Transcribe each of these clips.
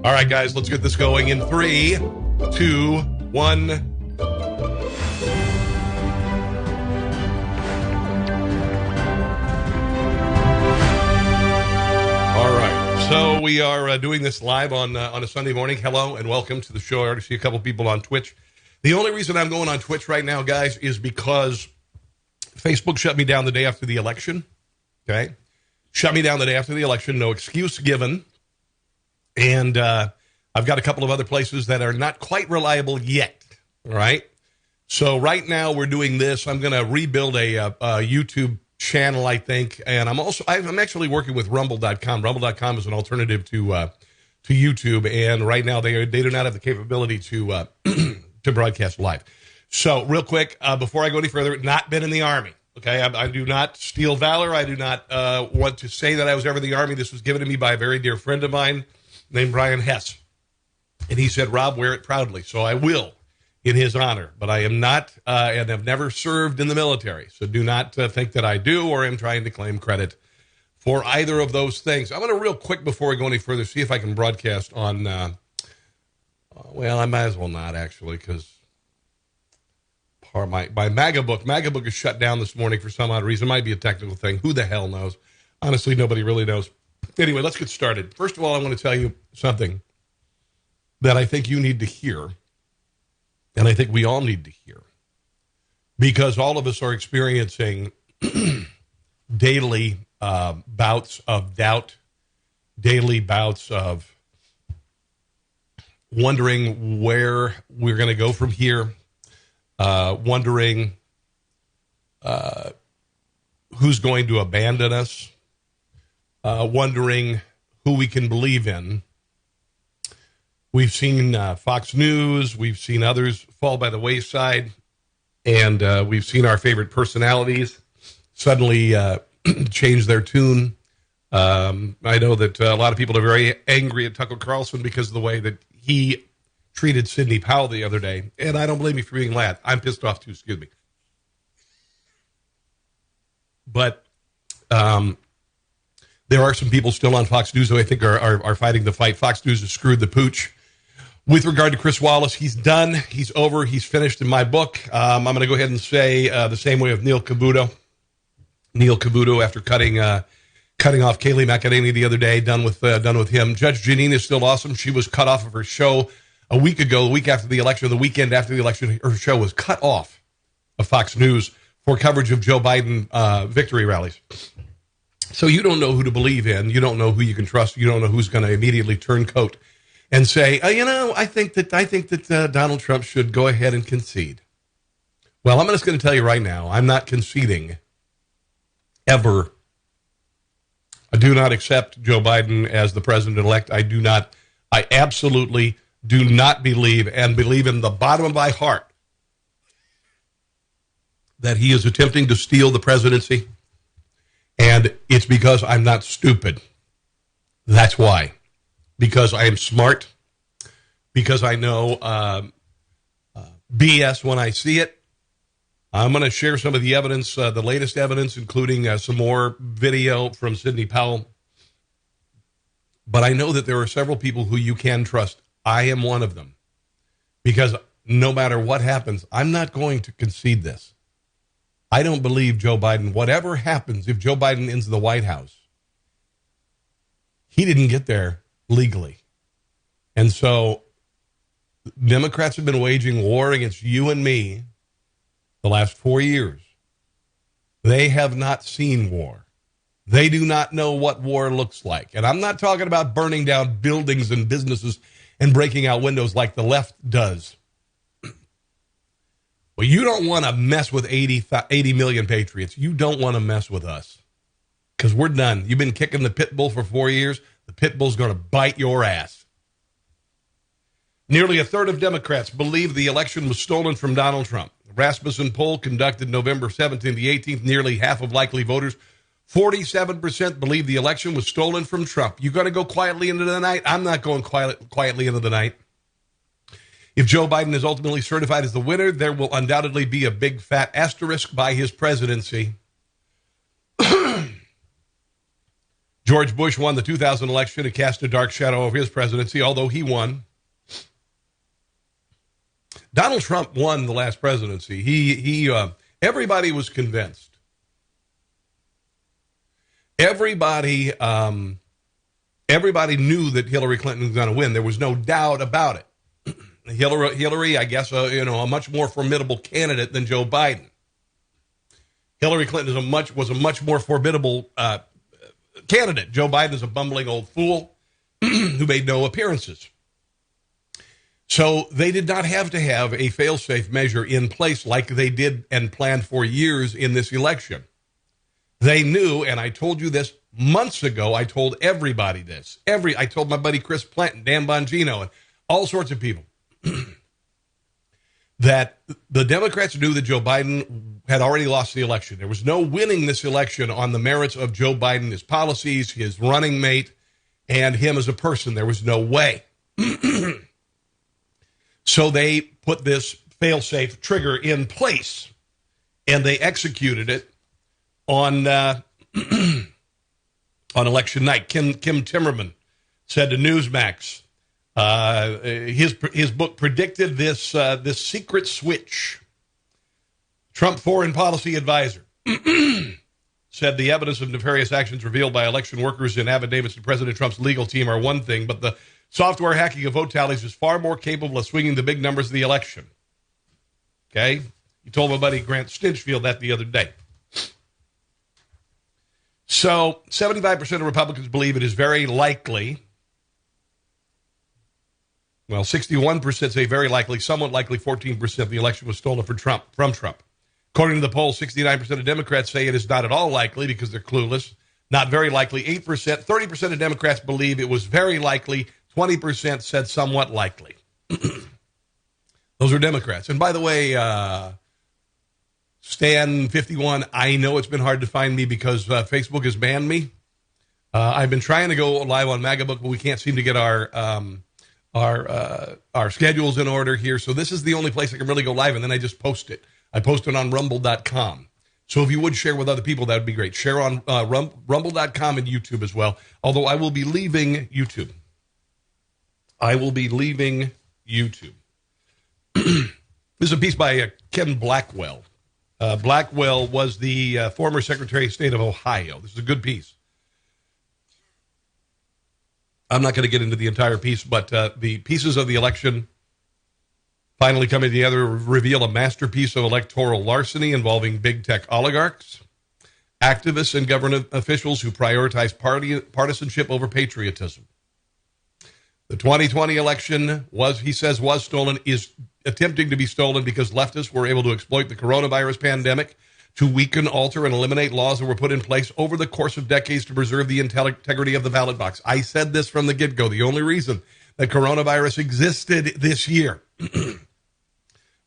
All right, guys, let's get this going in 3, 2, 1. All right, so we are doing this live on a Sunday morning. Hello and welcome to the show. I already see a couple people on Twitch. The only reason I'm going on Twitch right now, guys, is because Facebook shut me down the day after the election. Okay? Shut me down the day after the election. No excuse given. And I've got a couple of other places that are not quite reliable yet. All right? So right now we're doing this. I'm going to rebuild a YouTube channel, I think. And I'm actually working with rumble.com. Rumble.com is an alternative to YouTube. And right now they do not have the capability to to broadcast live. So real quick, before I go any further, not been in the Army. Okay, I do not steal valor. I do not want to say that I was ever in the Army. This was given to me by a very dear friend of mine named Brian Hess. And he said, Rob, wear it proudly. So I will, in his honor. But I am not, and have never served in the military. So do not think that I do or am trying to claim credit for either of those things. I'm going to real quick, before we go any further, see if I can broadcast on, well, I might as well not, actually, because my MAGA book is shut down this morning for some odd reason. It might be a technical thing. Who the hell knows? Honestly, nobody really knows. Anyway, let's get started. First of all, I want to tell you something that I think you need to hear, and I think we all need to hear, because all of us are experiencing daily bouts of doubt, daily bouts of wondering where we're going to go from here, wondering who's going to abandon us, wondering who we can believe in. We've seen Fox News, we've seen others fall by the wayside, and we've seen our favorite personalities suddenly change their tune. I know that a lot of people are very angry at Tucker Carlson because of the way that he treated Sidney Powell the other day, and I don't blame you for being mad. I'm pissed off too, excuse me. But there are some people still on Fox News who I think are fighting the fight. Fox News has screwed the pooch. With regard to Chris Wallace, he's done. He's over. He's finished in my book. I'm going to go ahead and say the same way of Neil Kavuto. Neil Kavuto, after cutting off Kayleigh McEnany the other day, done with him. Judge Jeanine is still awesome. She was cut off of her show a week ago, the week after the election, the weekend after the election. Her show was cut off of Fox News for coverage of Joe Biden victory rallies. So you don't know who to believe in. You don't know who you can trust. You don't know who's going to immediately turn coat and say, I think that Donald Trump should go ahead and concede. Well, I'm just going to tell you right now, I'm not conceding ever. I do not accept Joe Biden as the president-elect. I absolutely do not believe in the bottom of my heart that he is attempting to steal the presidency. And it's because I'm not stupid. That's why. Because I am smart. Because I know BS when I see it. I'm going to share some of the evidence, the latest evidence, including some more video from Sidney Powell. But I know that there are several people who you can trust. I am one of them. Because no matter what happens, I'm not going to concede this. I don't believe Joe Biden, whatever happens, if Joe Biden ends the White House, he didn't get there legally. And so Democrats have been waging war against you and me the last 4 years. They have not seen war. They do not know what war looks like. And I'm not talking about burning down buildings and businesses and breaking out windows like the left does. Well, you don't want to mess with 80 million patriots. You don't want to mess with us because we're done. You've been kicking the pit bull for 4 years. The pit bull's going to bite your ass. Nearly a third of Democrats believe the election was stolen from Donald Trump. Rasmussen poll conducted November 17th to the 18th, nearly half of likely voters, 47% believe the election was stolen from Trump. You got to go quietly into the night? I'm not going quietly into the night. If Joe Biden is ultimately certified as the winner, there will undoubtedly be a big fat asterisk by his presidency. George Bush won the 2000 election and cast a dark shadow over his presidency, although he won. Donald Trump won the last presidency. Everybody was convinced. Everybody knew that Hillary Clinton was going to win. There was no doubt about it. Hillary, I guess, a much more formidable candidate than Joe Biden. Hillary Clinton was a much more formidable candidate. Joe Biden is a bumbling old fool who made no appearances. So they did not have to have a fail-safe measure in place like they did and planned for years in this election. They knew, and I told you this months ago, I told everybody this. I told my buddy Chris Planton, Dan Bongino, and all sorts of people that the Democrats knew that Joe Biden had already lost the election. There was no winning this election on the merits of Joe Biden, his policies, his running mate, and him as a person. There was no way. So they put this fail-safe trigger in place, and they executed it on election night. Kim Timmerman said to Newsmax, his book predicted this secret switch. Trump foreign policy advisor said the evidence of nefarious actions revealed by election workers in affidavits to President Trump's legal team are one thing, but the software hacking of vote tallies is far more capable of swinging the big numbers of the election. Okay? You told my buddy Grant Stinchfield that the other day. So 75% of Republicans believe it is very likely. Well, 61% say very likely, somewhat likely 14% of the election was stolen from Trump. According to the poll, 69% of Democrats say it is not at all likely because they're clueless. Not very likely, 8%. 30% of Democrats believe it was very likely. 20% said somewhat likely. Those are Democrats. And by the way, Stan51, I know it's been hard to find me because Facebook has banned me. I've been trying to go live on MagaBook, but we can't seem to get our schedules in order here. So this is the only place I can really go live, and then I just post it. I post it on rumble.com. So if you would share with other people, that would be great. Share on rumble.com and YouTube as well, although I will be leaving YouTube. This is a piece by Ken Blackwell. Blackwell was the former Secretary of State of Ohio. This is a good piece. I'm not going to get into the entire piece, but the pieces of the election finally coming together reveal a masterpiece of electoral larceny involving big tech oligarchs, activists, and government officials who prioritize partisanship over patriotism. The 2020 election was stolen, is attempting to be stolen because leftists were able to exploit the coronavirus pandemic to weaken, alter, and eliminate laws that were put in place over the course of decades to preserve the integrity of the ballot box. I said this from the get-go. The only reason that coronavirus existed this year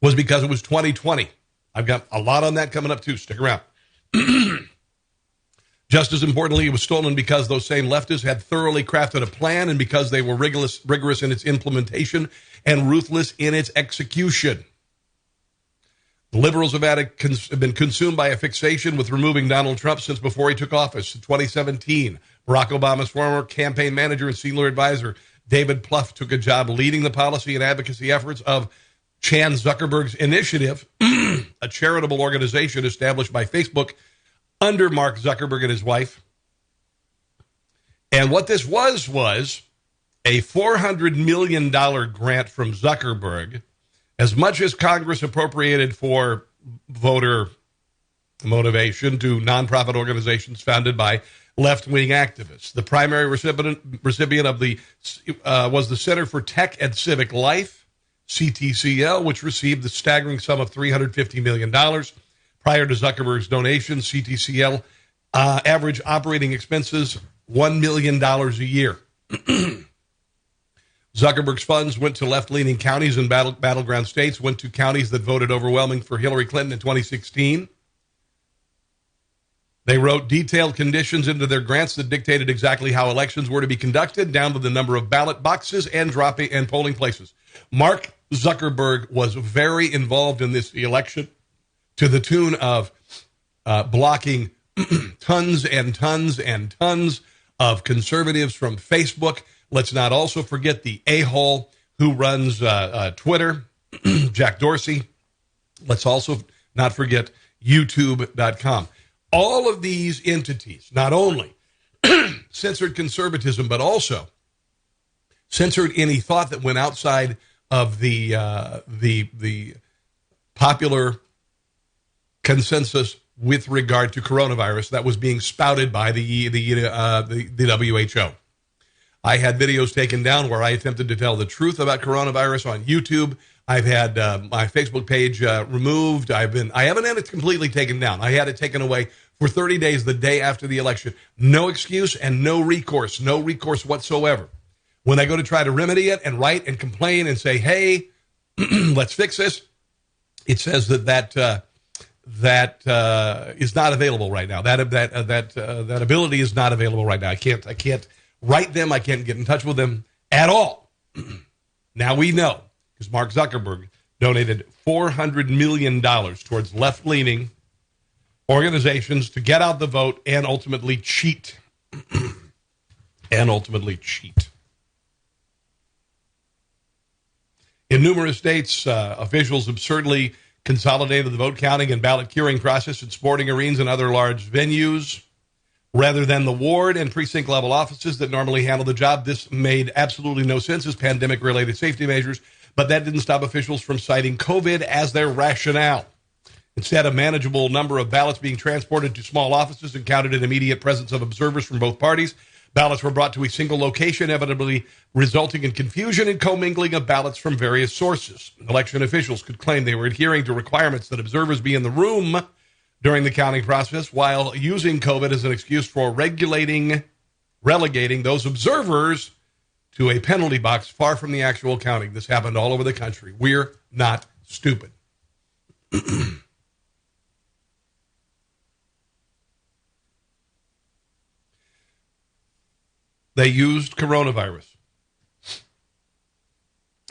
was because it was 2020. I've got a lot on that coming up, too. Stick around. Just as importantly, it was stolen because those same leftists had thoroughly crafted a plan and because they were rigorous in its implementation and ruthless in its execution. The liberals have been consumed by a fixation with removing Donald Trump since before he took office in 2017. Barack Obama's former campaign manager and senior advisor, David Plouffe, took a job leading the policy and advocacy efforts of Chan Zuckerberg's Initiative, a charitable organization established by Facebook under Mark Zuckerberg and his wife. And what this was a $400 million grant from Zuckerberg, as much as Congress appropriated for voter motivation to nonprofit organizations founded by left-wing activists. The primary recipient of was the Center for Tech and Civic Life, CTCL, which received the staggering sum of $350 million. Prior to Zuckerberg's donation, CTCL average operating expenses $1 million a year. Zuckerberg's funds went to left-leaning counties and battleground states, went to counties that voted overwhelming for Hillary Clinton in 2016. They wrote detailed conditions into their grants that dictated exactly how elections were to be conducted, down to the number of ballot boxes and polling places. Mark Zuckerberg was very involved in this election to the tune of blocking tons and tons and tons of conservatives from Facebook. Let's not also forget the a-hole who runs Twitter, Jack Dorsey. Let's also not forget YouTube.com. All of these entities not only censored conservatism, but also censored any thought that went outside of the popular consensus with regard to coronavirus that was being spouted by the WHO. I had videos taken down where I attempted to tell the truth about coronavirus on YouTube. I've had my Facebook page removed. I haven't had it completely taken down. I had it taken away for 30 days the day after the election. No excuse and no recourse whatsoever. When I go to try to remedy it and write and complain and say, hey, let's fix this, it says that is not available right now. That ability is not available right now. I can't write them. I can't get in touch with them at all. Now we know, because Mark Zuckerberg donated $400 million towards left-leaning organizations to get out the vote and ultimately cheat. In numerous states, officials absurdly consolidated the vote counting and ballot curing process in sporting arenas and other large venues rather than the ward and precinct level offices that normally handle the job. This made absolutely no sense as pandemic-related safety measures, but that didn't stop officials from citing COVID as their rationale. Instead, a manageable number of ballots being transported to small offices and counted in immediate presence of observers from both parties. Ballots were brought to a single location, inevitably resulting in confusion and commingling of ballots from various sources. Election officials could claim they were adhering to requirements that observers be in the room during the counting process while using COVID as an excuse for relegating those observers to a penalty box far from the actual counting. This happened all over the country. We're not stupid. They used coronavirus.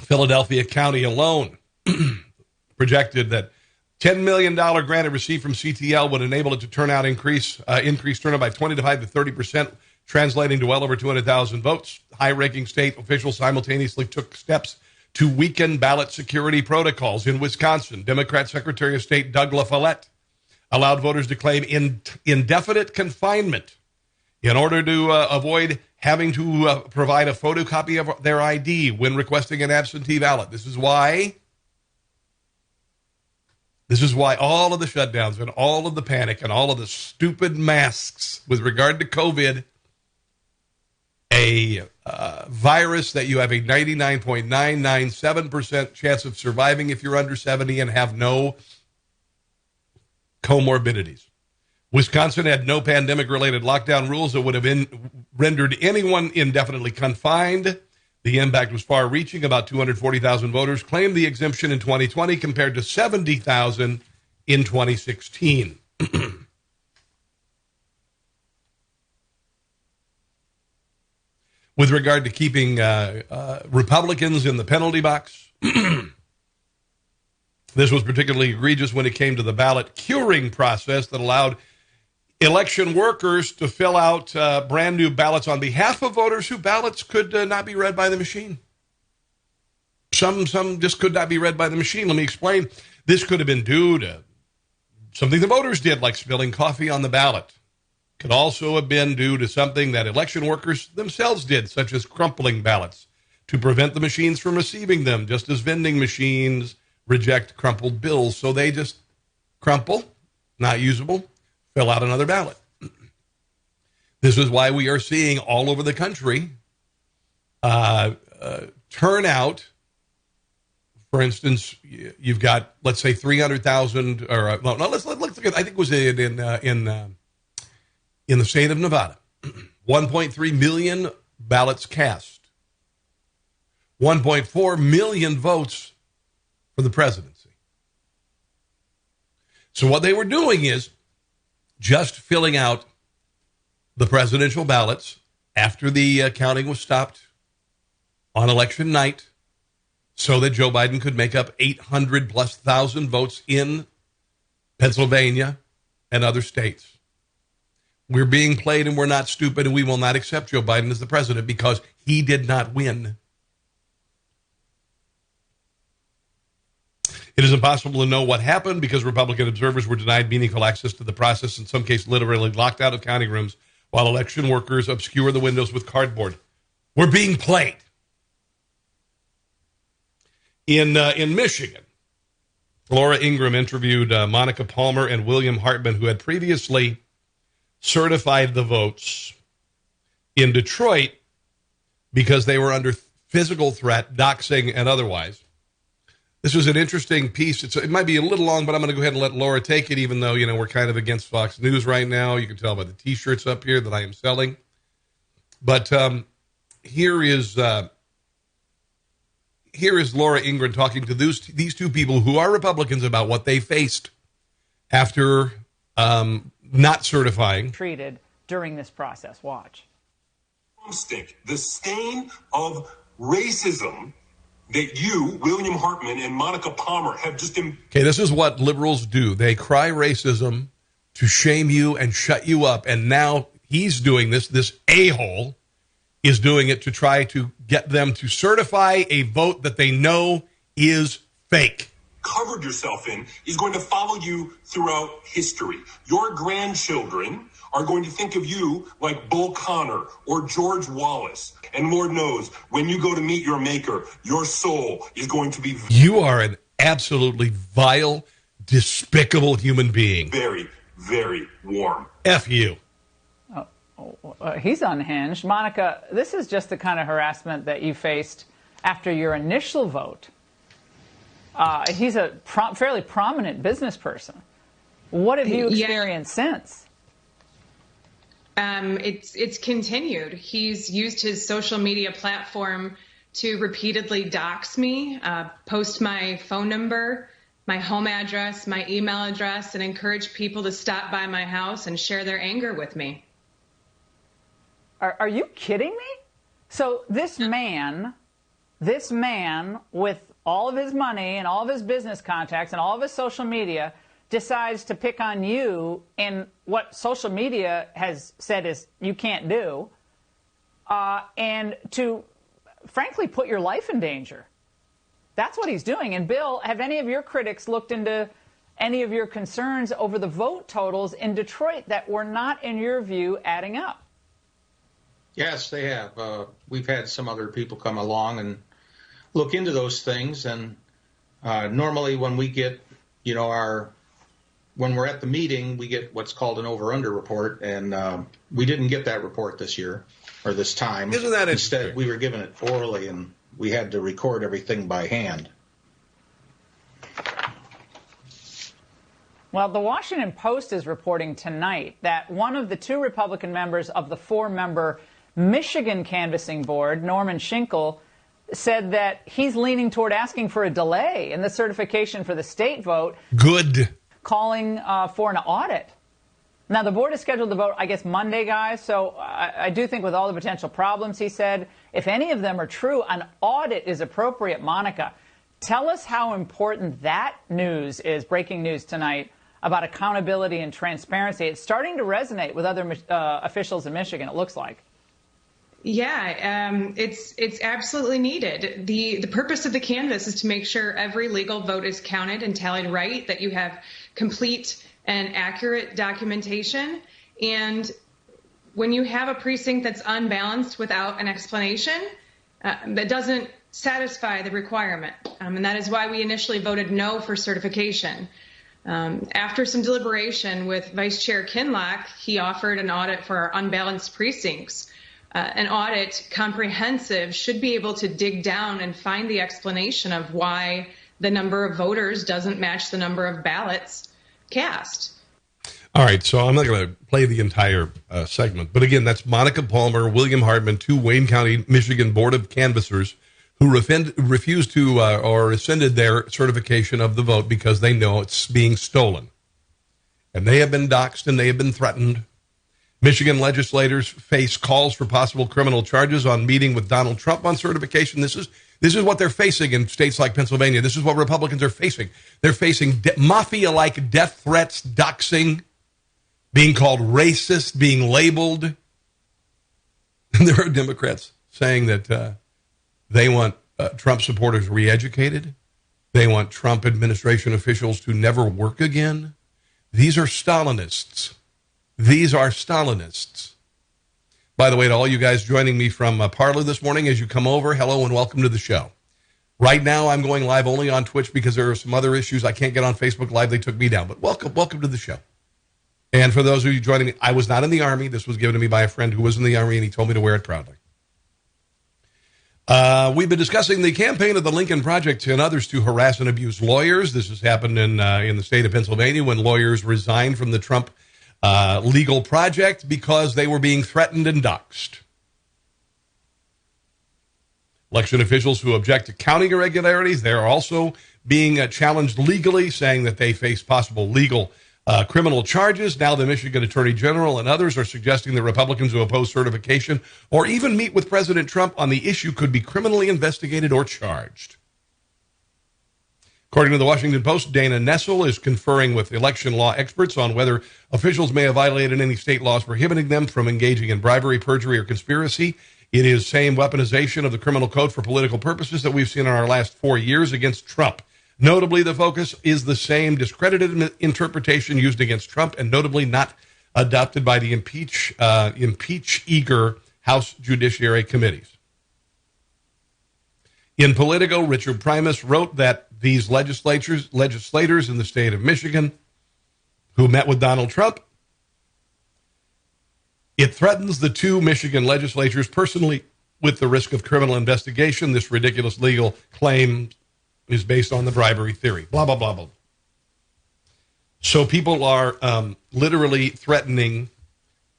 Philadelphia County alone projected that $10 million grant it received from CTL would enable it to increase turnout by 25 to 30%, translating to well over 200,000 votes. High-ranking state officials simultaneously took steps to weaken ballot security protocols. In Wisconsin, Democrat Secretary of State Doug LaFollette allowed voters to claim indefinite confinement in order to avoid having to provide a photocopy of their ID when requesting an absentee ballot. This is why all of the shutdowns and all of the panic and all of the stupid masks with regard to COVID, a virus that you have a 99.997% chance of surviving if you're under 70 and have no comorbidities. Wisconsin had no pandemic-related lockdown rules that would have rendered anyone indefinitely confined. The impact was far-reaching. About 240,000 voters claimed the exemption in 2020 compared to 70,000 in 2016. With regard to keeping Republicans in the penalty box, this was particularly egregious when it came to the ballot curing process that allowed election workers to fill out brand new ballots on behalf of voters whose ballots could not be read by the machine. Some just could not be read by the machine. Let me explain. This could have been due to something the voters did, like spilling coffee on the ballot. Could also have been due to something that election workers themselves did, such as crumpling ballots to prevent the machines from receiving them, just as vending machines reject crumpled bills. So they just crumple, not usable, fill out another ballot. This is why we are seeing all over the country turnout. For instance, you've got, let's say, 300,000, or let's look at, I think it was in the state of Nevada, 1.3 million ballots cast, 1.4 million votes for the presidency. So what they were doing is just filling out the presidential ballots after the counting was stopped on election night so that Joe Biden could make up 800,000+ votes in Pennsylvania and other states. We're being played and we're not stupid, and we will not accept Joe Biden as the president because he did not win. It is impossible to know what happened because Republican observers were denied meaningful access to the process, in some cases literally locked out of counting rooms, while election workers obscure the windows with cardboard. We're being played. In Michigan, Laura Ingraham interviewed Monica Palmer and William Hartman, who had previously certified the votes in Detroit because they were under physical threat, doxing, and otherwise. This was an interesting piece. It might be a little long, but I'm going to go ahead and let Laura take it, even though, we're kind of against Fox News right now. You can tell by the T-shirts up here that I am selling. But here is Laura Ingraham talking to these two people who are Republicans about what they faced after not certifying. Treated during this process. Watch. The stain of racism that you, William Hartman, and Monica Palmer have just... Okay, this is what liberals do. They cry racism to shame you and shut you up. And now he's doing this. This a-hole is doing it to try to get them to certify a vote that they know is fake. Covered yourself in is going to follow you throughout history. Your grandchildren are going to think of you like Bull Connor or George Wallace. And Lord knows, when you go to meet your maker, your soul is going to be... You are an absolutely vile, despicable human being. Very, very warm. F you. He's unhinged. Monica, this is just the kind of harassment that you faced after your initial vote. He's a fairly prominent business person. What have you experienced since? It's continued. He's used his social media platform to repeatedly dox me, post my phone number, my home address, my email address, and encourage people to stop by my house and share their anger with me. Are you kidding me? So this man with all of his money and all of his business contacts and all of his social media decides to pick on you in what social media has said is you can't do, and to, frankly, put your life in danger. That's what he's doing. And, Bill, have any of your critics looked into any of your concerns over the vote totals in Detroit that were not, in your view, adding up? Yes, they have. We've had some other people come along and look into those things. And normally when we get, when we're at the meeting, we get what's called an over-under report. And we didn't get that report this year or this time. Isn't that interesting? Instead, we were given it orally and we had to record everything by hand. Well, the Washington Post is reporting tonight that one of the two Republican members of the four-member Michigan canvassing board, Norman Schinkel, said that he's leaning toward asking for a delay in the certification for the state vote. Good. Calling for an audit. Now, the board is scheduled to vote, I guess, Monday, guys. So I do think with all the potential problems, he said, if any of them are true, an audit is appropriate. Monica, tell us how important that news is, breaking news tonight, about accountability and transparency. It's starting to resonate with other officials in Michigan, it looks like. Yeah, it's absolutely needed. The purpose of the canvass is to make sure every legal vote is counted and tallied right, that you have complete and accurate documentation. And when you have a precinct that's unbalanced without an explanation, that doesn't satisfy the requirement. And that is why we initially voted no for certification. After some deliberation with Vice Chair Kinlock, he offered an audit for our unbalanced precincts. An audit, comprehensive, should be able to dig down and find the explanation of why the number of voters doesn't match the number of ballots cast. All right, so I'm not going to play the entire segment. But again, that's Monica Palmer, William Hartman, two Wayne County, Michigan Board of Canvassers who refused to or rescinded their certification of the vote because they know it's being stolen. And they have been doxxed and they have been threatened. Michigan legislators face calls for possible criminal charges on meeting with Donald Trump on certification. This is what they're facing in states like Pennsylvania. This is what Republicans are facing. They're facing mafia-like death threats, doxing, being called racist, being labeled. And there are Democrats saying that they want Trump supporters re-educated. They want Trump administration officials to never work again. These are Stalinists. These are Stalinists. By the way, to all you guys joining me from Parler this morning, as you come over, hello and welcome to the show. Right now, I'm going live only on Twitch because there are some other issues. I can't get on Facebook Live. They took me down. But welcome to the show. And for those of you joining me, I was not in the Army. This was given to me by a friend who was in the Army, and he told me to wear it proudly. We've been discussing the campaign of the Lincoln Project and others to harass and abuse lawyers. This has happened in the state of Pennsylvania when lawyers resigned from the Trump legal project because they were being threatened and doxxed. Election officials who object to counting irregularities, they're also being challenged legally, saying that they face possible legal criminal charges. Now the Michigan Attorney General and others are suggesting that Republicans who oppose certification or even meet with President Trump on the issue could be criminally investigated or charged. According to the Washington Post, Dana Nessel is conferring with election law experts on whether officials may have violated any state laws prohibiting them from engaging in bribery, perjury, or conspiracy. It is same weaponization of the criminal code for political purposes that we've seen in our last 4 years against Trump. Notably, the focus is the same discredited interpretation used against Trump and notably not adopted by the impeach-eager House Judiciary Committees. In Politico, Richard Primus wrote that these legislators in the state of Michigan who met with Donald Trump, it threatens the two Michigan legislatures personally with the risk of criminal investigation. This ridiculous legal claim is based on the bribery theory. Blah, blah, blah, blah. So people are literally threatening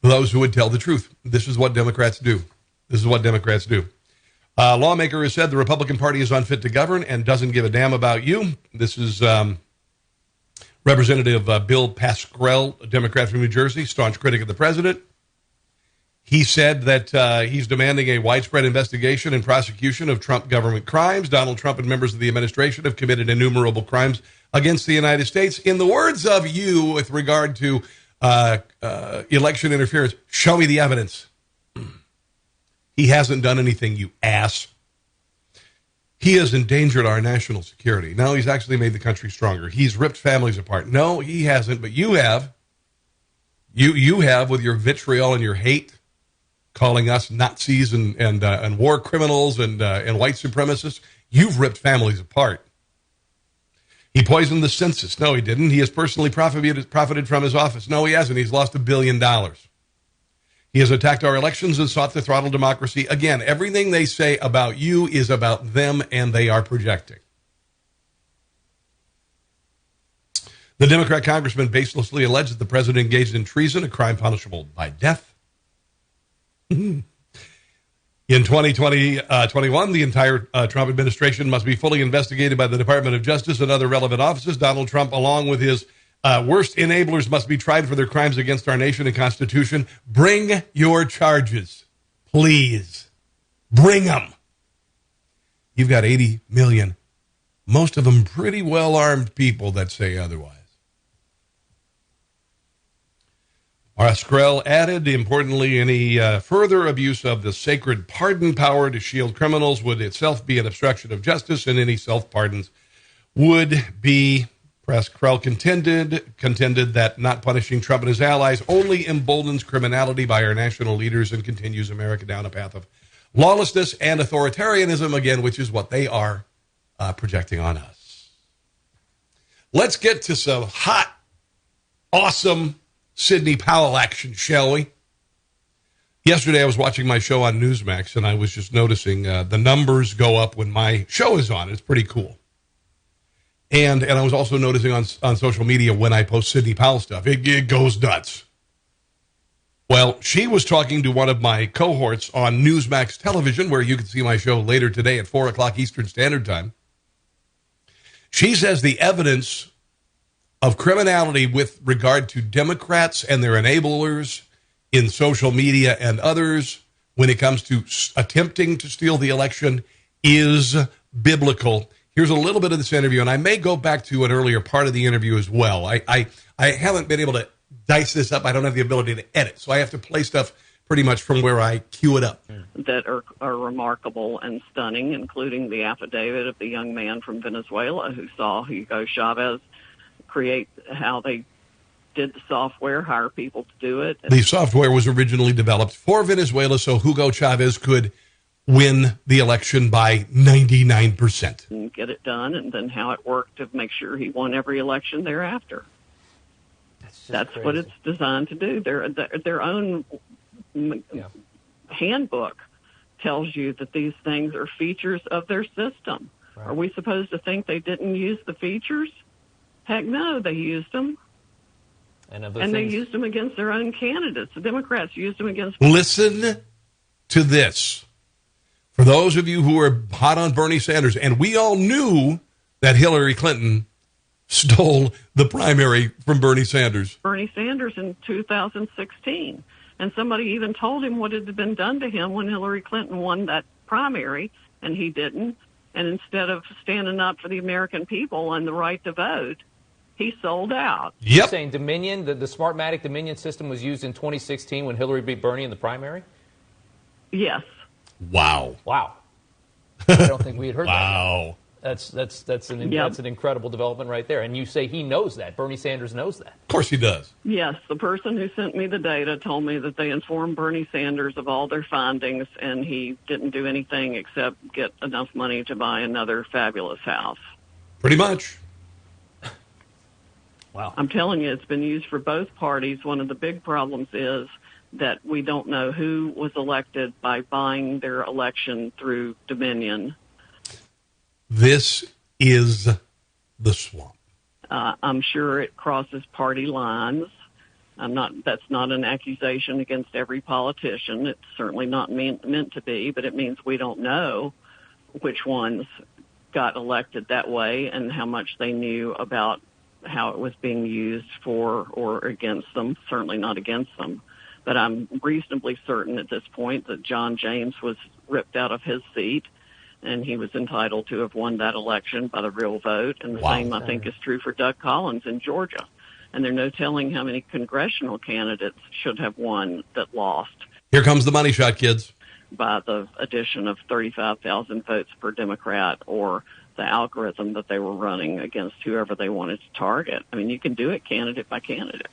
those who would tell the truth. This is what Democrats do. This is what Democrats do. A lawmaker has said the Republican Party is unfit to govern and doesn't give a damn about you. This is Representative Bill Pascrell, a Democrat from New Jersey, staunch critic of the president. He said that he's demanding a widespread investigation and prosecution of Trump government crimes. Donald Trump and members of the administration have committed innumerable crimes against the United States. In the words of you with regard to election interference, show me the evidence. He hasn't done anything, you ass. He has endangered our national security. No, he's actually made the country stronger. He's ripped families apart. No, he hasn't, but you have. You have with your vitriol and your hate, calling us Nazis and war criminals and white supremacists. You've ripped families apart. He poisoned the census. No, he didn't. He has personally profited from his office. No, he hasn't. He's lost $1 billion. He has attacked our elections and sought to throttle democracy. Again, everything they say about you is about them, and they are projecting. The Democrat congressman baselessly alleged that the president engaged in treason, a crime punishable by death. In 2021, the entire Trump administration must be fully investigated by the Department of Justice and other relevant offices. Donald Trump, along with his worst enablers, must be tried for their crimes against our nation and Constitution. Bring your charges. Please. Bring them. You've got 80 million, most of them pretty well-armed people that say otherwise. Pascrell added, importantly, any further abuse of the sacred pardon power to shield criminals would itself be an obstruction of justice, and any self-pardons would be, Pascrell contended that not punishing Trump and his allies only emboldens criminality by our national leaders and continues America down a path of lawlessness and authoritarianism, again, which is what they are projecting on us. Let's get to some hot, awesome Sidney Powell action, shall we? Yesterday, I was watching my show on Newsmax, and I was just noticing the numbers go up when my show is on. It's pretty cool. And I was also noticing on social media when I post Sidney Powell stuff, it goes nuts. Well, she was talking to one of my cohorts on Newsmax television, where you can see my show later today at 4 o'clock Eastern Standard Time. She says the evidence of criminality with regard to Democrats and their enablers in social media and others when it comes to attempting to steal the election is biblical. Here's a little bit of this interview, and I may go back to an earlier part of the interview as well. I haven't been able to dice this up. I don't have the ability to edit. So I have to play stuff pretty much from where I cue it up. That are remarkable and stunning, including the affidavit of the young man from Venezuela who saw Hugo Chavez create how they did the software, hire people to do it. The software was originally developed for Venezuela so Hugo Chavez could win the election by 99%. And get it done, and then how it worked to make sure he won every election thereafter. That's what it's designed to do. Their own handbook tells you that these things are features of their system. Right. Are we supposed to think they didn't use the features? Heck no, they used them. And they used them against their own candidates. The Democrats used them against... Listen to this. For those of you who are hot on Bernie Sanders, and we all knew that Hillary Clinton stole the primary from Bernie Sanders. Bernie Sanders in 2016. And somebody even told him what had been done to him when Hillary Clinton won that primary, and he didn't. And instead of standing up for the American people and the right to vote, he sold out. Yep. You're saying Dominion, the Smartmatic Dominion system was used in 2016 when Hillary beat Bernie in the primary? Yes. Wow. Wow. I don't think we had heard that. Wow. That's an incredible development right there. And you say he knows that. Bernie Sanders knows that. Of course he does. Yes. The person who sent me the data told me that they informed Bernie Sanders of all their findings, and he didn't do anything except get enough money to buy another fabulous house. Pretty much. Wow. I'm telling you, it's been used for both parties. One of the big problems is that we don't know who was elected by buying their election through Dominion. This is the swamp. I'm sure it crosses party lines. That's not an accusation against every politician. It's certainly not meant to be, but it means we don't know which ones got elected that way and how much they knew about how it was being used for or against them, certainly not against them. But I'm reasonably certain at this point that John James was ripped out of his seat, and he was entitled to have won that election by the real vote. And the same, I think, is true for Doug Collins in Georgia. And there's no telling how many congressional candidates should have won that lost. Here comes the money shot, kids. By the addition of 35,000 votes per Democrat or the algorithm that they were running against whoever they wanted to target. I mean, you can do it candidate by candidate.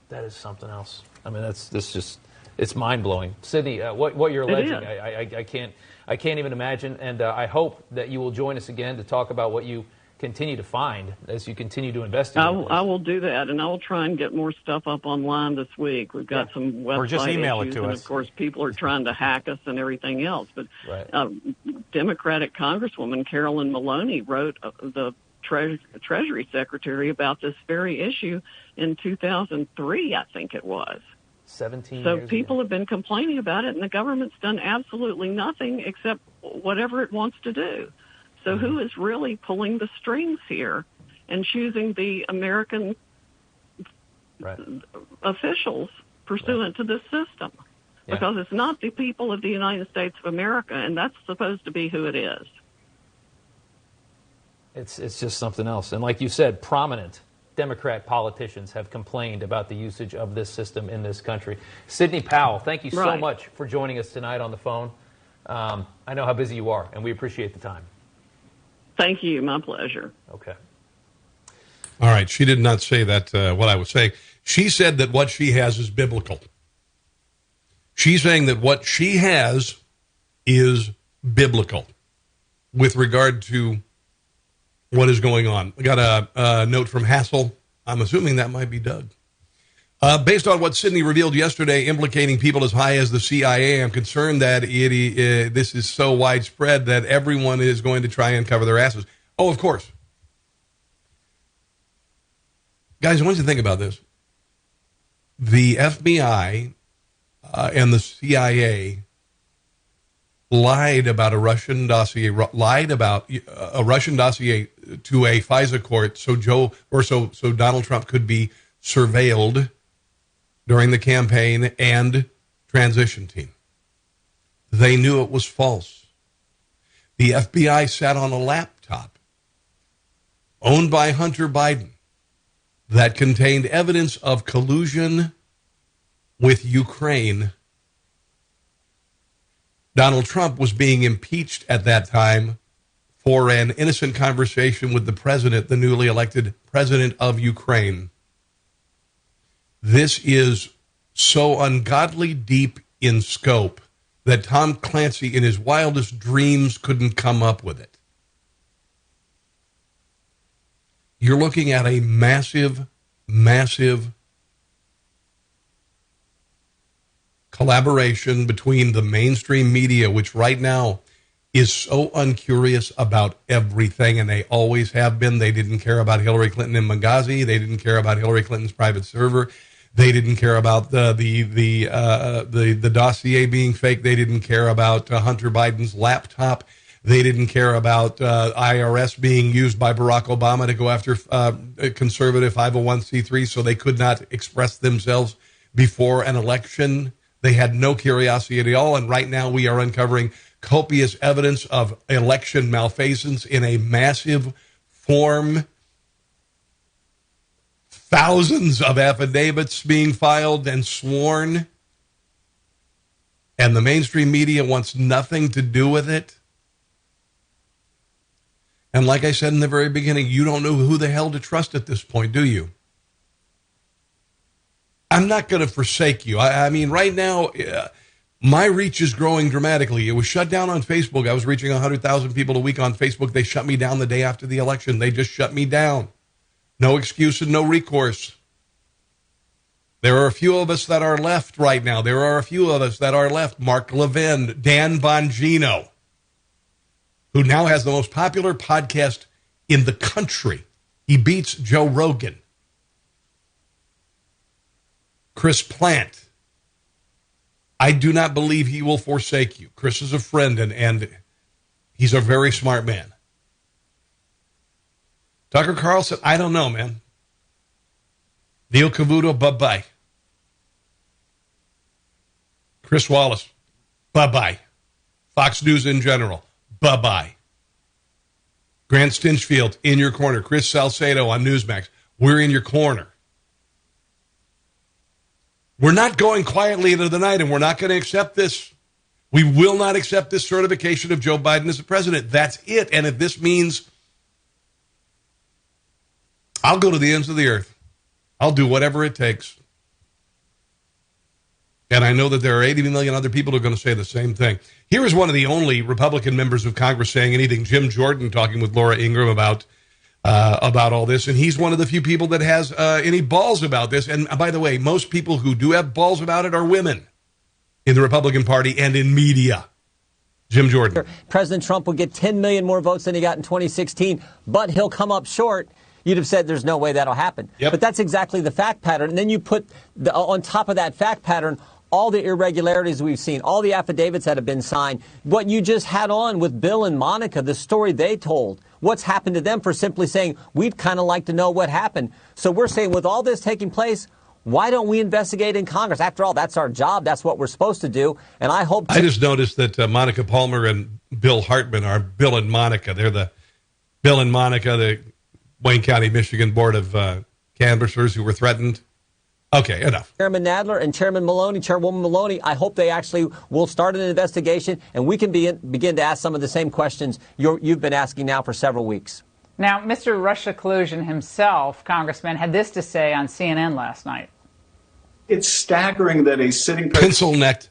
That is something else. I mean, it's mind-blowing. Sidney, what you're alleging, I can't even imagine, and I hope that you will join us again to talk about what you continue to find as you continue to investigate. I will do that, and I will try and get more stuff up online this week. We've got some website or just email issues, it to and us. of course, people are trying to hack us and everything else. But right. Democratic Congresswoman Carolyn Maloney wrote the Treasury Secretary about this very issue in 2003, I think it was. 17 so years people ago. have been complaining about it, and the government's done absolutely nothing except whatever it wants to do. So who is really pulling the strings here and choosing the American officials pursuant to this system? Yeah. Because it's not the people of the United States of America, and that's supposed to be who it is. It's just something else. And like you said, prominent Democrat politicians have complained about the usage of this system in this country. Sidney Powell, thank you so much for joining us tonight on the phone. I know how busy you are, and we appreciate the time. Thank you. My pleasure. Okay. All right. She did not say that, what I was saying. She said that what she has is biblical. She's saying that what she has is biblical with regard to what is going on. We got a note from Hassel. I'm assuming that might be Doug. Based on what Sidney revealed yesterday, implicating people as high as the CIA, I'm concerned that this is so widespread that everyone is going to try and cover their asses. Oh, of course. Guys, I want you to think about this. The FBI and the CIA lied about a Russian dossier, to a FISA court so Donald Trump could be surveilled during the campaign and transition team. They knew it was false. The FBI sat on a laptop owned by Hunter Biden that contained evidence of collusion with Ukraine. Donald Trump was being impeached at that time for an innocent conversation with the president, the newly elected president of Ukraine. This is so ungodly deep in scope that Tom Clancy in his wildest dreams couldn't come up with it. You're looking at a massive, massive collaboration between the mainstream media, which right now is so uncurious about everything, and they always have been. They didn't care about Hillary Clinton and Benghazi. They didn't care about Hillary Clinton's private server. They didn't care about the dossier being fake. They didn't care about Hunter Biden's laptop. They didn't care about IRS being used by Barack Obama to go after conservative 501c3, so they could not express themselves before an election. They had no curiosity at all, and right now we are uncovering copious evidence of election malfeasance in a massive form. Thousands of affidavits being filed and sworn, and the mainstream media wants nothing to do with it. And like I said in the very beginning, you don't know who the hell to trust at this point, do you? I'm not going to forsake you. I mean, right now, my reach is growing dramatically. It was shut down on Facebook. I was reaching 100,000 people a week on Facebook. They shut me down the day after the election. They just shut me down. No excuse and no recourse. There are a few of us that are left right now. There are a few of us that are left. Mark Levin, Dan Bongino, who now has the most popular podcast in the country. He beats Joe Rogan. Chris Plant. I do not believe he will forsake you. Chris is a friend, and he's a very smart man. Tucker Carlson, I don't know, man. Neil Kavuto, bye-bye. Chris Wallace, bye-bye. Fox News in general, bye-bye. Grant Stinchfield, in your corner. Chris Salcedo on Newsmax, we're in your corner. We're not going quietly into the night, and we're not going to accept this. We will not accept this certification of Joe Biden as the president. That's it. And if this means I'll go to the ends of the earth, I'll do whatever it takes. And I know that there are 80 million other people who are going to say the same thing. Here is one of the only Republican members of Congress saying anything. Jim Jordan talking with Laura Ingraham about all this, and he's one of the few people that has any balls about this. And by the way, most people who do have balls about it are women in the Republican Party and in media. Jim Jordan. President Trump will get 10 million more votes than he got in 2016, but he'll come up short. You'd have said there's no way that'll happen. Yep. But that's exactly the fact pattern. And then you put on top of that fact pattern all the irregularities we've seen, all the affidavits that have been signed, what you just had on with Bill and Monica, the story they told, what's happened to them for simply saying, we'd kind of like to know what happened. So we're saying with all this taking place, why don't we investigate in Congress? After all, that's our job. That's what we're supposed to do. And I hope I just noticed that Monica Palmer and Bill Hartman are Bill and Monica. They're the Bill and Monica, the Wayne County, Michigan Board of Canvassers who were threatened. Okay, enough. Chairman Nadler and Chairman Maloney, Chairwoman Maloney, I hope they actually will start an investigation and we can begin to ask some of the same questions you've been asking now for several weeks. Now, Mr. Russia collusion himself, Congressman, had this to say on CNN last night. It's staggering that a sitting pencil-necked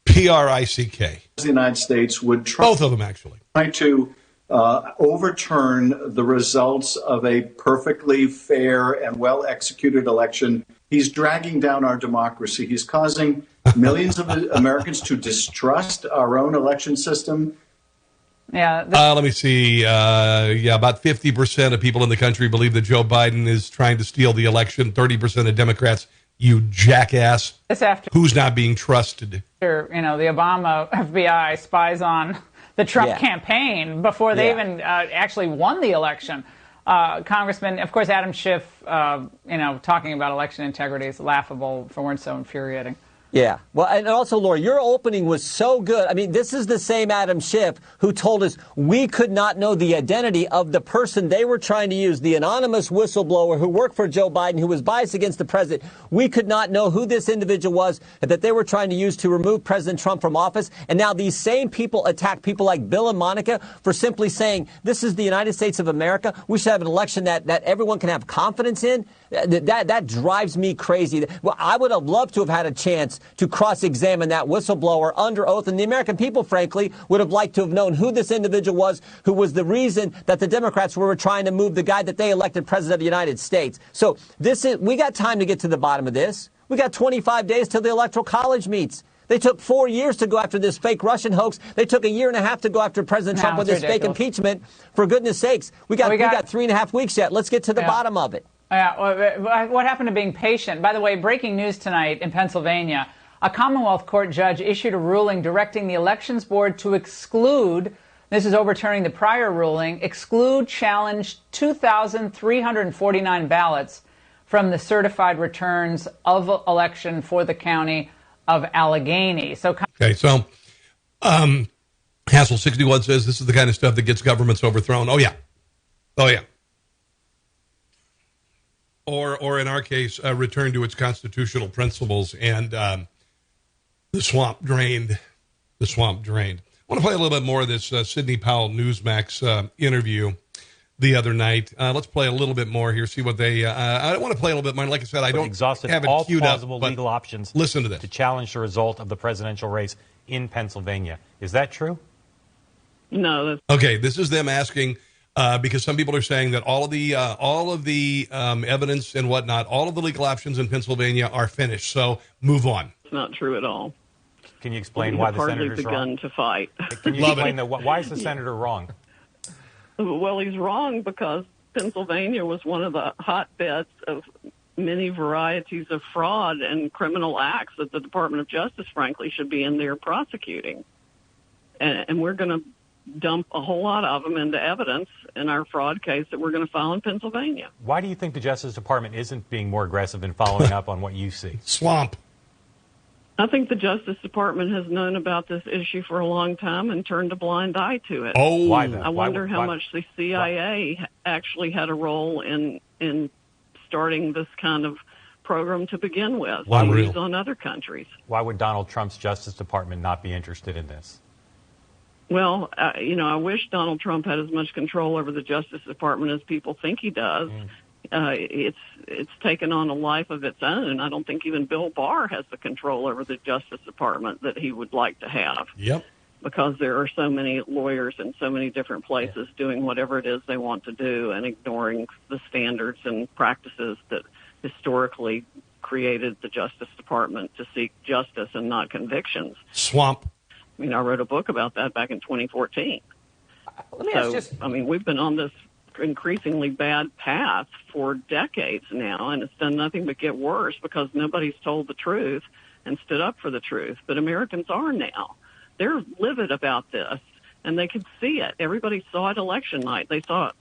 P-R-I-C-K. The United States would try, both of them actually, try to overturn the results of a perfectly fair and well-executed election. He's dragging down our democracy. He's causing millions of Americans to distrust our own election system. Yeah. Let me see. About 50% of people in the country believe that Joe Biden is trying to steal the election. 30% of Democrats, you jackass. This after who's not being trusted. The Obama FBI spies on the Trump campaign before they even actually won the election. Congressman, of course, Adam Schiff, talking about election integrity is laughable for words so infuriating. Yeah. Well, and also, Laura, your opening was so good. I mean, this is the same Adam Schiff who told us we could not know the identity of the person they were trying to use, the anonymous whistleblower who worked for Joe Biden, who was biased against the president. We could not know who this individual was that they were trying to use to remove President Trump from office. And now these same people attack people like Bill and Monica for simply saying this is the United States of America. We should have an election that everyone can have confidence in. That drives me crazy. Well, I would have loved to have had a chance to cross-examine that whistleblower under oath. And the American people, frankly, would have liked to have known who this individual was, who was the reason that the Democrats were trying to move the guy that they elected president of the United States. So we got time to get to the bottom of this. We got 25 days till the Electoral College meets. They took 4 years to go after this fake Russian hoax. They took 1.5 years to go after President Trump with this fake impeachment. For goodness sakes, we got 3.5 weeks yet. Let's get to the bottom of it. Yeah, what happened to being patient? By the way, breaking news tonight in Pennsylvania. A Commonwealth Court judge issued a ruling directing the Elections Board to exclude, this is overturning the prior ruling, exclude challenged 2,349 ballots from the certified returns of election for the county of Allegheny. Hassel 61 says this is the kind of stuff that gets governments overthrown. Oh, yeah. Or in our case, return to its constitutional principles, and the swamp drained. I want to play a little bit more of this Sidney Powell Newsmax interview the other night. Let's play a little bit more here, see what they... I want to play a little bit more. Like I said, I don't exhausted have it all queued plausible up, legal options listen to this. To challenge the result of the presidential race in Pennsylvania. Is that true? No. Okay, this is them asking... because some people are saying that all of the evidence and whatnot, all of the legal options in Pennsylvania are finished. So move on. It's not true at all. Can you explain why the senator's wrong? Hardly begun to fight. Can you explain why is the senator wrong? Well, he's wrong because Pennsylvania was one of the hotbeds of many varieties of fraud and criminal acts that the Department of Justice, frankly, should be in there prosecuting. And we're going to dump a whole lot of them into evidence in our fraud case that we're going to file in Pennsylvania. Why do you think the Justice Department isn't being more aggressive in following up on what you see? Swamp. I think the Justice Department has known about this issue for a long time and turned a blind eye to it. Oh, why then? I wonder how much the CIA actually had a role in starting this kind of program to begin with. Based on other countries. Why would Donald Trump's Justice Department not be interested in this? Well, I wish Donald Trump had as much control over the Justice Department as people think he does. It's taken on a life of its own. I don't think even Bill Barr has the control over the Justice Department that he would like to have. Yep. Because there are so many lawyers in so many different places doing whatever it is they want to do and ignoring the standards and practices that historically created the Justice Department to seek justice and not convictions. Swamp. I mean, I wrote a book about that back in 2014. We've been on this increasingly bad path for decades now, and it's done nothing but get worse because nobody's told the truth and stood up for the truth. But Americans are now. They're livid about this, and they could see it. Everybody saw it election night. They saw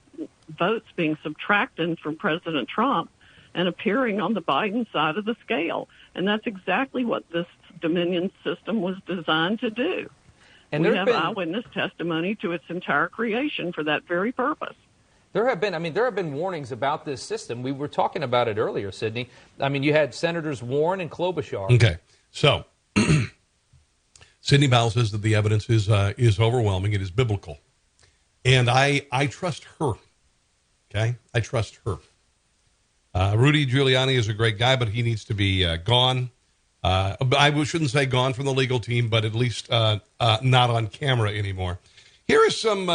votes being subtracted from President Trump and appearing on the Biden side of the scale. And that's exactly what this Dominion system was designed to do. And we have eyewitness testimony to its entire creation for that very purpose. There have been warnings about this system. We were talking about it earlier, Sidney. I mean, you had Senators Warren and Klobuchar. Okay, so Sidney Powell says that the evidence is overwhelming. It is biblical, and I trust her. Okay, I trust her. Rudy Giuliani is a great guy, but he needs to be gone. I shouldn't say gone from the legal team, but at least not on camera anymore. Here is some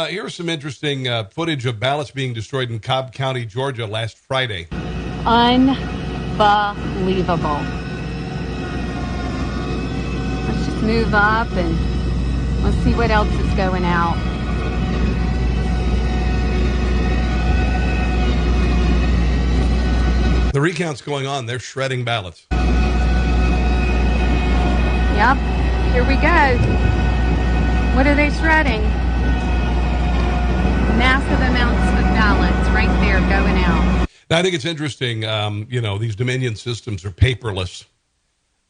interesting footage of ballots being destroyed in Cobb County, Georgia, last Friday. Unbelievable. Let's just move up and let's see what else is going out. The recount's going on. They're shredding ballots. Yep. Here we go. What are they shredding? Massive amounts of ballots right there going out. Now, I think it's interesting, these Dominion systems are paperless.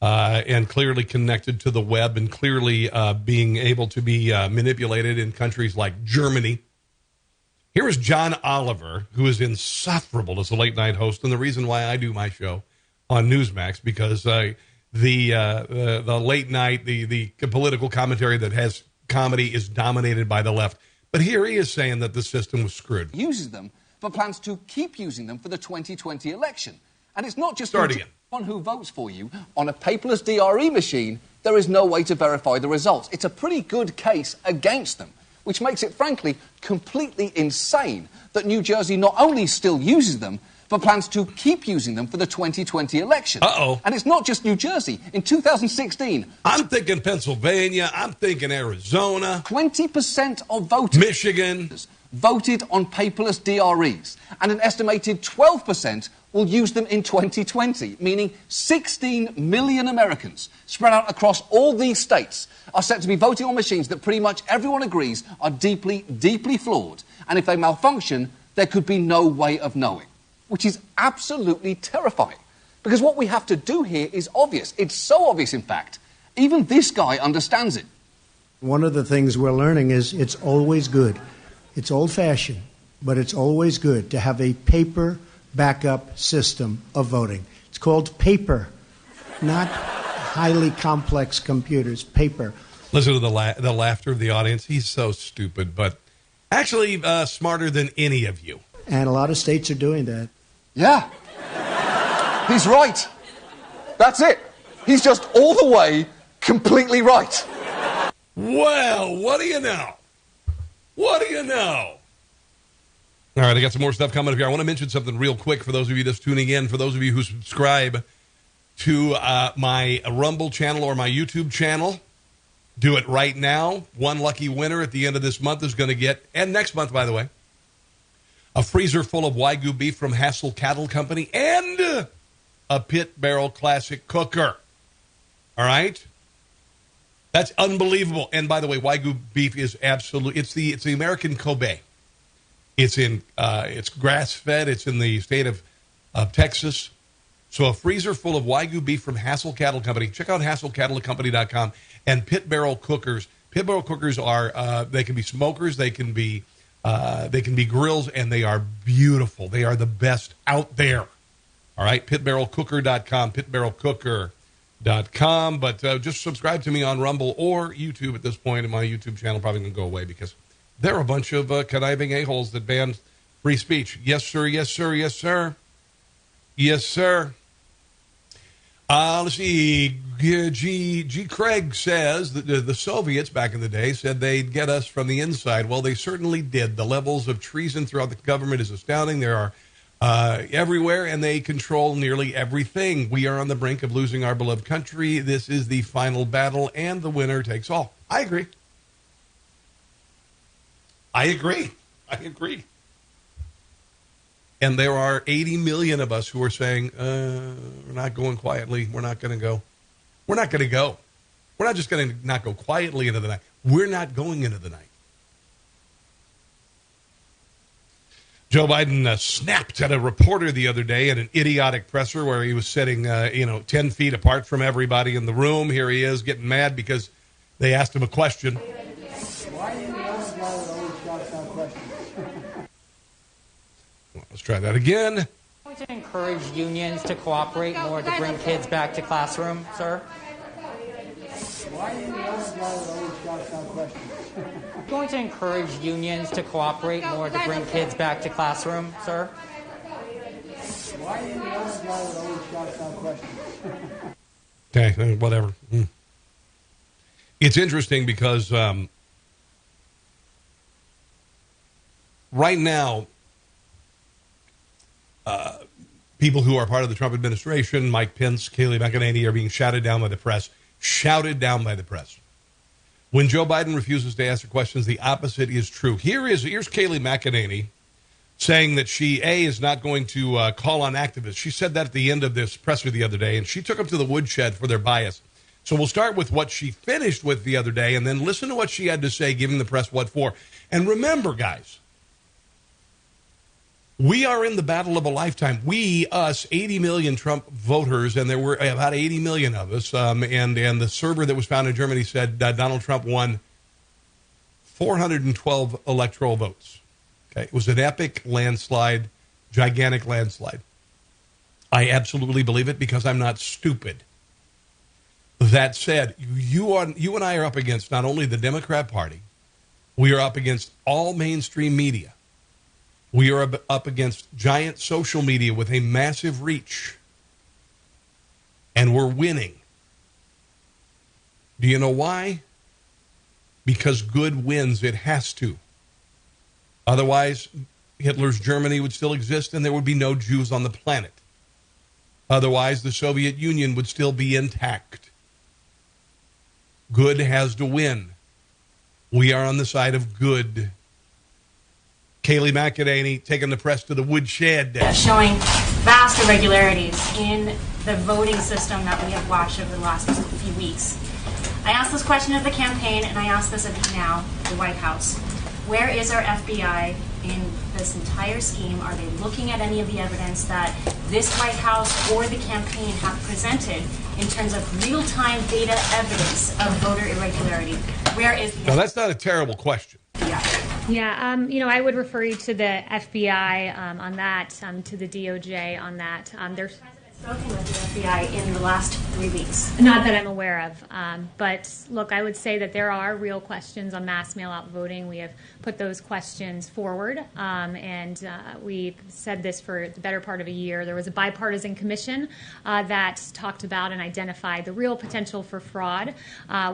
and clearly connected to the web and clearly being able to be manipulated in countries like Germany. Here is John Oliver, who is insufferable as a late-night host, and the reason why I do my show on Newsmax, because the late night, the political commentary that has comedy is dominated by the left. But here he is saying that the system was screwed. Uses them, but plans to keep using them for the 2020 election. And it's not just one who votes for you. On a paperless DRE machine, there is no way to verify the results. It's a pretty good case against them, which makes it, frankly, completely insane that New Jersey not only still uses them, but plans to keep using them for the 2020 election. Uh-oh. And it's not just New Jersey. In 2016... I'm thinking Pennsylvania. I'm thinking Arizona. 20% of voters... Michigan. ...voted on paperless DREs. And an estimated 12% will use them in 2020, meaning 16 million Americans spread out across all these states are set to be voting on machines that pretty much everyone agrees are deeply, deeply flawed. And if they malfunction, there could be no way of knowing. Which is absolutely terrifying. Because what we have to do here is obvious. It's so obvious, in fact. Even this guy understands it. One of the things we're learning is it's always good. It's old-fashioned, but it's always good to have a paper backup system of voting. It's called paper, not highly complex computers. Paper. Listen to the laughter of the audience. He's so stupid, but actually smarter than any of you. And a lot of states are doing that. Yeah. He's right. That's it. He's just all the way completely right. Well, what do you know? What do you know? All right, I got some more stuff coming up here. I want to mention something real quick for those of you just tuning in, for those of you who subscribe to my Rumble channel or my YouTube channel. Do it right now. One lucky winner at the end of this month is going to get, and next month, by the way, a freezer full of Wagyu beef from Hassel Cattle Company, and a Pit Barrel Classic cooker. All right? That's unbelievable. And by the way, Wagyu beef is absolutely, it's the American Kobe. It's grass-fed. It's in the state of Texas. So a freezer full of Wagyu beef from Hassel Cattle Company. Check out HassleCattleCompany.com. And Pit Barrel cookers. Pit Barrel cookers are, they can be smokers, they can be grills, and they are beautiful. They are the best out there. All right, pitbarrelcooker.com, pitbarrelcooker.com. But just subscribe to me on Rumble or YouTube at this point, and my YouTube channel probably going to go away because there are a bunch of conniving a-holes that ban free speech. Yes, sir, yes, sir, yes, sir. Yes, sir. Let's see. G. Craig says that the Soviets back in the day said they'd get us from the inside. Well, they certainly did. The levels of treason throughout the government is astounding. There are everywhere, and they control nearly everything. We are on the brink of losing our beloved country. This is the final battle, and the winner takes all. I agree. I agree. And there are 80 million of us who are saying, we're not going quietly. We're not going to go. We're not going to go. We're not just going to not go quietly into the night. We're not going into the night. Joe Biden snapped at a reporter the other day at an idiotic presser where he was sitting, 10 feet apart from everybody in the room. Here he is getting mad because they asked him a question. Let's try that again. Going to encourage unions to cooperate more to bring kids back to classroom, sir? Going to encourage unions to cooperate more to bring kids back to classroom, sir? Okay, whatever. It's interesting because right now, people who are part of the Trump administration, Mike Pence, Kayleigh McEnany, are being shouted down by the press. When Joe Biden refuses to answer questions, the opposite is true. Here's Kayleigh McEnany saying that she, is not going to call on activists. She said that at the end of this presser the other day, and she took them to the woodshed for their bias. So we'll start with what she finished with the other day, and then listen to what she had to say, giving the press what for. And remember, guys, We are in the battle of a lifetime. We, us, 80 million Trump voters, and there were about 80 million of us, and the server that was found in Germany said Donald Trump won 412 electoral votes. Okay, it was an epic landslide, gigantic landslide. I absolutely believe it because I'm not stupid. That said, you and I are up against not only the Democrat Party, we are up against all mainstream media. We are up against giant social media with a massive reach. And we're winning. Do you know why? Because good wins. It has to. Otherwise, Hitler's Germany would still exist and there would be no Jews on the planet. Otherwise, the Soviet Union would still be intact. Good has to win. We are on the side of good. Kayleigh McEnany taking the press to the woodshed. Showing vast irregularities in the voting system that we have watched over the last few weeks. I asked this question of the campaign, and I ask this of you now, the White House. Where is our FBI in this entire scheme? Are they looking at any of the evidence that this White House or the campaign have presented in terms of real-time data evidence of voter irregularity? Where is the... Now, that's not a terrible question. Yeah, I would refer you to the FBI on that, to the DOJ on that. There's spoken with the FBI in the last 3 weeks. Not that I'm aware of. But look, I would say that there are real questions on mass mail-out voting. We have put those questions forward, and we've said this for the better part of a year. There was a bipartisan commission that talked about and identified the real potential for fraud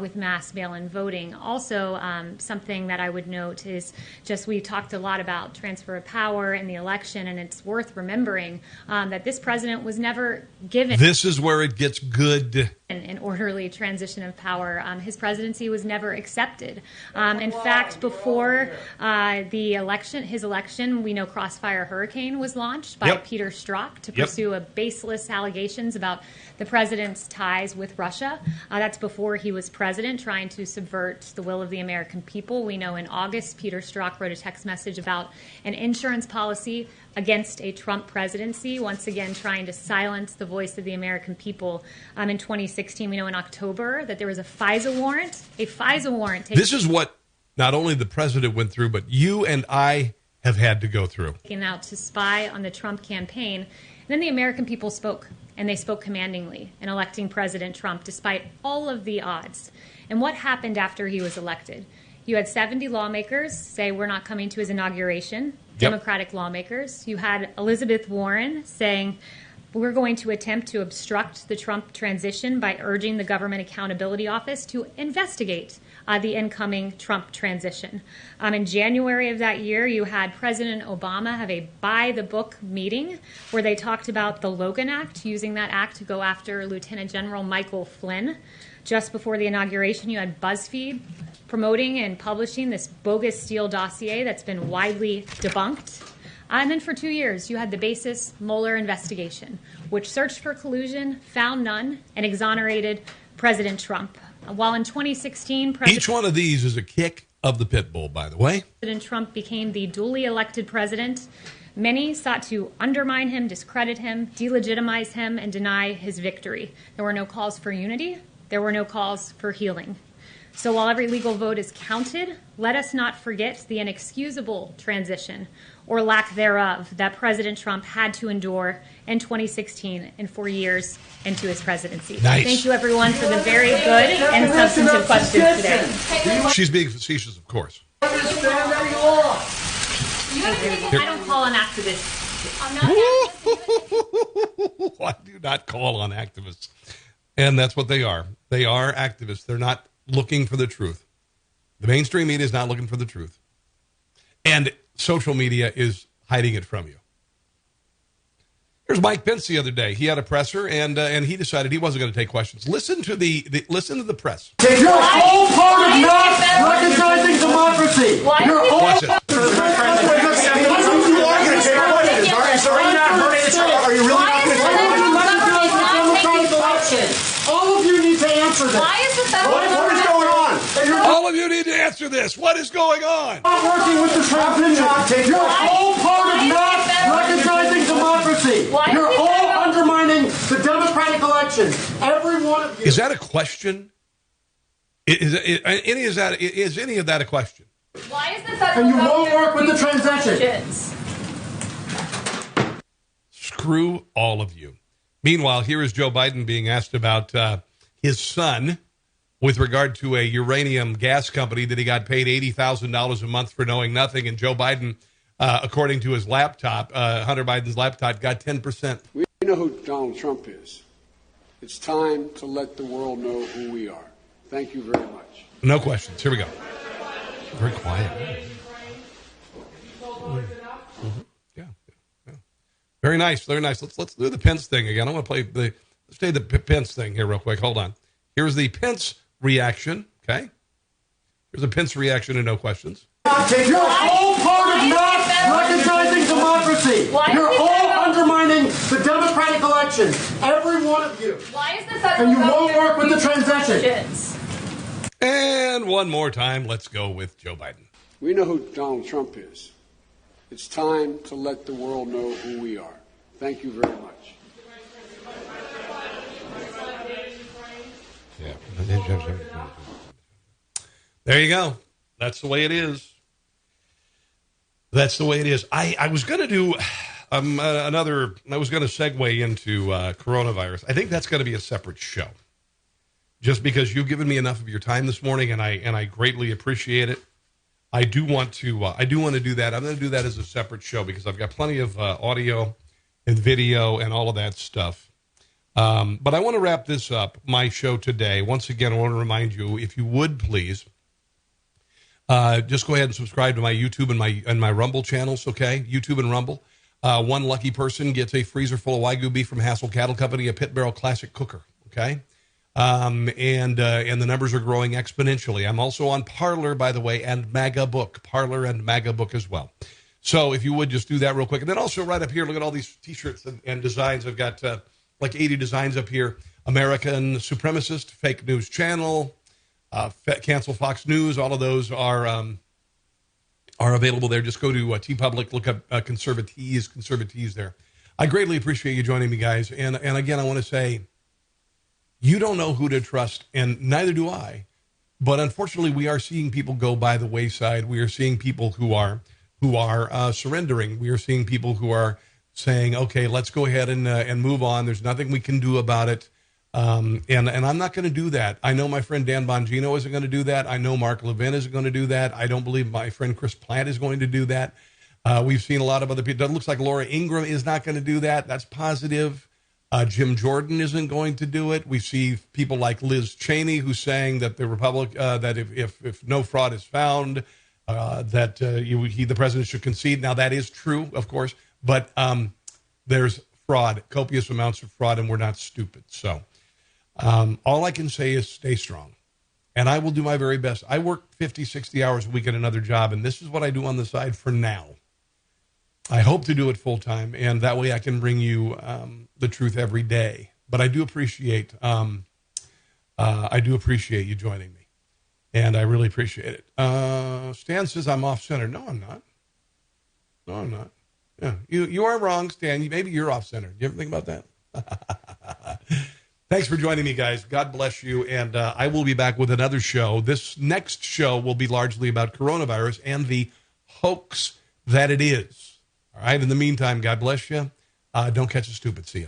with mass mail-in voting. Also, something that I would note is just we talked a lot about transfer of power in the election, and it's worth remembering that this president was never given. This is where it gets good. An orderly transition of power. His presidency was never accepted. In fact, before his election, we know Crossfire Hurricane was launched by Peter Strzok to pursue baseless allegations about the president's ties with Russia. That's before he was president, trying to subvert the will of the American people. We know in August, Peter Strzok wrote a text message about an insurance policy against a Trump presidency, once again trying to silence the voice of the American people. In 2016, we know in October that there was a FISA warrant. This is what not only the president went through, but you and I have had to go through. Taken out to spy on the Trump campaign. And then the American people spoke, and they spoke commandingly in electing President Trump despite all of the odds. And what happened after he was elected? You had 70 lawmakers say we're not coming to his inauguration, Democratic lawmakers. You had Elizabeth Warren saying we're going to attempt to obstruct the Trump transition by urging the Government Accountability Office to investigate the incoming Trump transition. In January of that year, you had President Obama have a by-the-book meeting where they talked about the Logan Act, using that act to go after Lieutenant General Michael Flynn. Just before the inauguration, you had BuzzFeed promoting and publishing this bogus Steele dossier that's been widely debunked. And then for 2 years, you had the basis Mueller investigation, which searched for collusion, found none, and exonerated President Trump. While in 2016, each one of these is a kick of the pit bull, by the way. President Trump became the duly elected president. Many sought to undermine him, discredit him, delegitimize him, and deny his victory. There were no calls for unity. There were no calls for healing. So while every legal vote is counted, let us not forget the inexcusable transition or lack thereof that President Trump had to endure in 2016 and 4 years into his presidency. Nice. Thank you, everyone, for the very good and substantive questions today. She's being facetious, of course. I don't call on activists. I do not call on activists. And that's what they are. They are activists. They're not looking for the truth. The mainstream media is not looking for the truth. And social media is hiding it from you. Here's Mike Pence the other day. He had a presser, and he decided he wasn't going to take questions. Listen to the press. You're all part of not recognizing democracy. You're all Watch it. You are going to take questions. Are you really not going to take questions? All of you need to answer this. Why is the federal What is going on? All of you need to answer this. What is going on? Not working with the Trump agenda. You're all part of not recognizing democracy. You're all undermining the democratic election. Every one of you. Is that a question? Is any of that a question? Why is the federal and you won't work with the transition. Screw all of you. Meanwhile, here is Joe Biden being asked about his son with regard to a uranium gas company that he got paid $80,000 a month for knowing nothing. And Joe Biden, according to his laptop, Hunter Biden's laptop, got 10%. We know who Donald Trump is. It's time to let the world know who we are. Thank you very much. No questions. Here we go. Very quiet. Mm-hmm. Yeah. Very nice. Very nice. Let's do the Pence thing again. I want to let's do the Pence thing here real quick. Hold on. Here's the Pence reaction. Okay. Here's a Pence reaction and no questions. You're all part of not recognizing democracy. You're all undermining the democratic election. Every one of you. Why is the federal and you won't work with the transition. And one more time, let's go with Joe Biden. We know who Donald Trump is. It's time to let the world know who we are. Thank you very much. Yeah. There you go. That's the way it is. That's the way it is. I was going to do I was going to segue into coronavirus. I think that's going to be a separate show. Just because you've given me enough of your time this morning, and I greatly appreciate it. I do want to do that. I'm going to do that as a separate show because I've got plenty of audio and video and all of that stuff. But I want to wrap this up, my show today. Once again, I want to remind you, if you would please, just go ahead and subscribe to my YouTube and my Rumble channels. Okay, YouTube and Rumble. One lucky person gets a freezer full of Wagyu beef from Hassel Cattle Company, a Pit Barrel Classic Cooker. Okay. And the numbers are growing exponentially. I'm also on Parler, by the way, and MAGA Book. Parler and MAGA Book as well. So if you would just do that real quick. And then also right up here, look at all these T-shirts and designs. I've got like 80 designs up here. American Supremacist, Fake News Channel, Cancel Fox News. All of those are available there. Just go to TeePublic, look up Conservatees there. I greatly appreciate you joining me, guys. And again, I want to say, you don't know who to trust, and neither do I. But unfortunately, we are seeing people go by the wayside. We are seeing people who are surrendering. We are seeing people who are saying, "Okay, let's go ahead and move on. There's nothing we can do about it." And I'm not going to do that. I know my friend Dan Bongino isn't going to do that. I know Mark Levin isn't going to do that. I don't believe my friend Chris Platt is going to do that. We've seen a lot of other people. It looks like Laura Ingraham is not going to do that. That's positive. Jim Jordan isn't going to do it. We see people like Liz Cheney who's saying that the that if no fraud is found, that the president should concede. Now that is true, of course, but there's fraud, copious amounts of fraud, and we're not stupid. So all I can say is stay strong, and I will do my very best. I work 50, 60 hours a week at another job, and this is what I do on the side for now. I hope to do it full time, and that way I can bring you the truth every day. But I do appreciate you joining me, and I really appreciate it. Stan says I'm off center. No, I'm not. No, I'm not. Yeah, you are wrong, Stan. Maybe you're off center. Do you ever think about that? Thanks for joining me, guys. God bless you, and I will be back with another show. This next show will be largely about coronavirus and the hoax that it is. All right. In the meantime, God bless you. Don't catch a stupid. See ya.